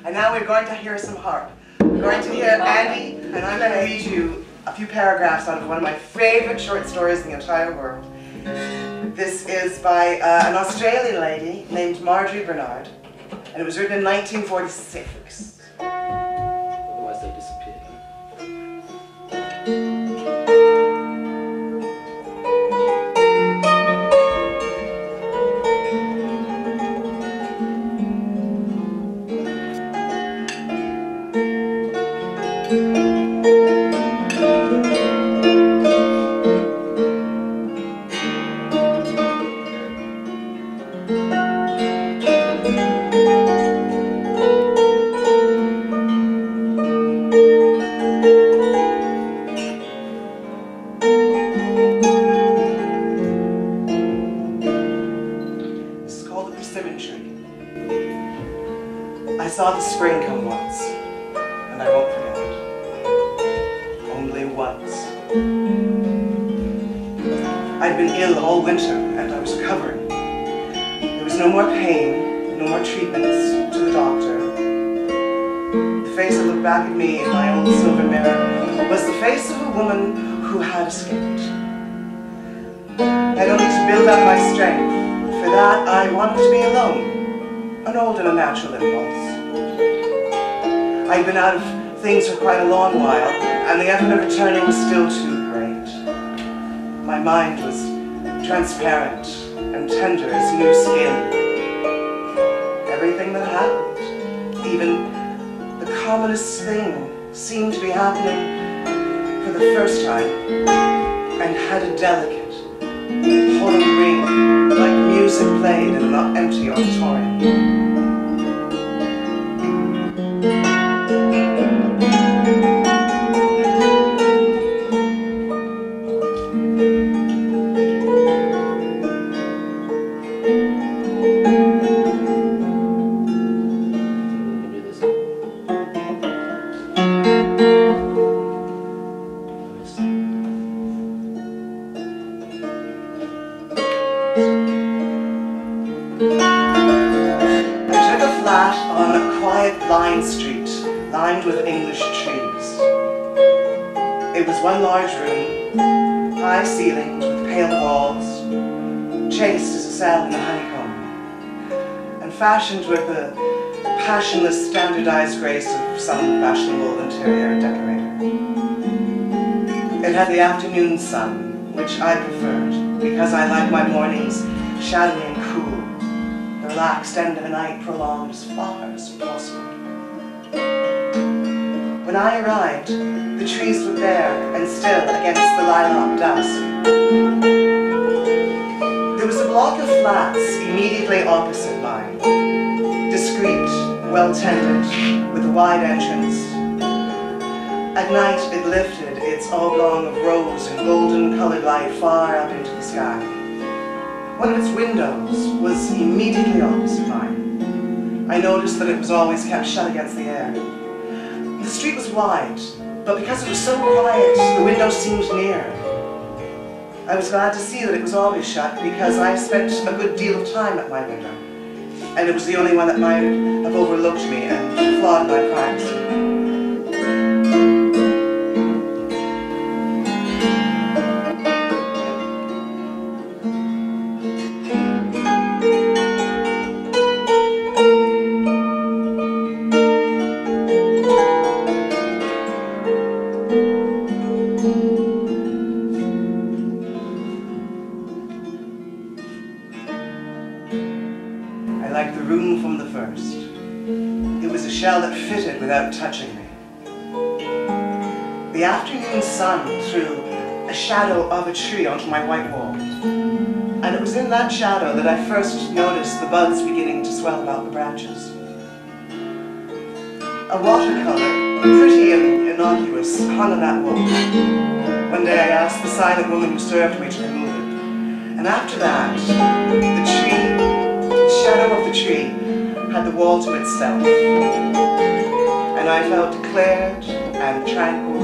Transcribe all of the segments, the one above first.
And now we're going to hear some harp. We're going to hear Andy, and I'm going to read you a few paragraphs out of one of my favorite short stories in the entire world. This is by an Australian lady named Marjorie Barnard, and it was written in 1946. Otherwise they disappear. Persimmon Tree. I saw the spring come once, and I won't forget it. Only once. I'd been ill all winter, and I was recovering. There was no more pain, no more treatments to the doctor. The face that looked back at me in my old silver mirror was the face of a woman who had escaped. I had only to build up my strength. For that, I wanted to be alone, an old and a natural impulse. I'd been out of things for quite a long while, and the effort of returning was still too great. My mind was transparent and tender as new skin. Everything that happened, even the commonest thing, seemed to be happening for the first time, and had a delicate, hollow ring, like music played in an empty auditorium. On a quiet blind street, lined with English trees. It was one large room, high ceilinged with pale walls, chaste as a cell in a honeycomb, and fashioned with the passionless, standardized grace of some fashionable interior decorator. It had the afternoon sun, which I preferred, because I like my mornings shadowy and cool, the relaxed end of the night prolonged as far as possible. When I arrived, the trees were bare and still against the lilac dusk. There was a block of flats immediately opposite mine, discreet, well-tended, with a wide entrance. At night it lifted its oblong of rose and golden-colored light far up into the sky. One of its windows was immediately opposite mine. I noticed that it was always kept shut against the air. The street was wide, but because it was so quiet, the window seemed near. I was glad to see that it was always shut, because I spent a good deal of time at my window, and it was the only one that might have overlooked me and flawed my privacy. I liked the room from the first. It was a shell that fitted without touching me. The afternoon sun threw a shadow of a tree onto my white wall, and it was in that shadow that I first noticed the buds beginning to swell about the branches. A watercolor, pretty and innocuous, hung on that wall. One day I asked the silent woman who served me to remove it, and after that, the shadow of the tree had the wall to itself, and I felt declared and tranquil,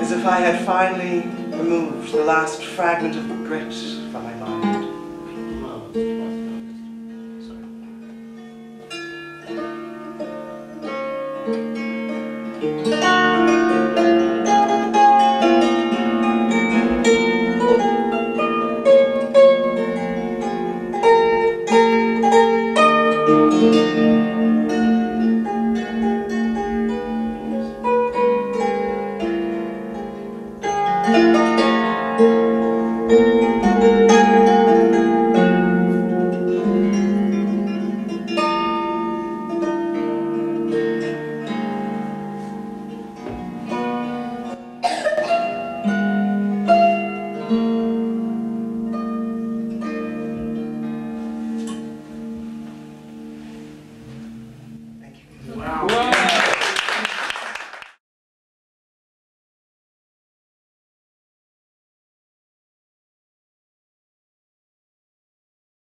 as if I had finally removed the last fragment of grit from my mind. Thank you.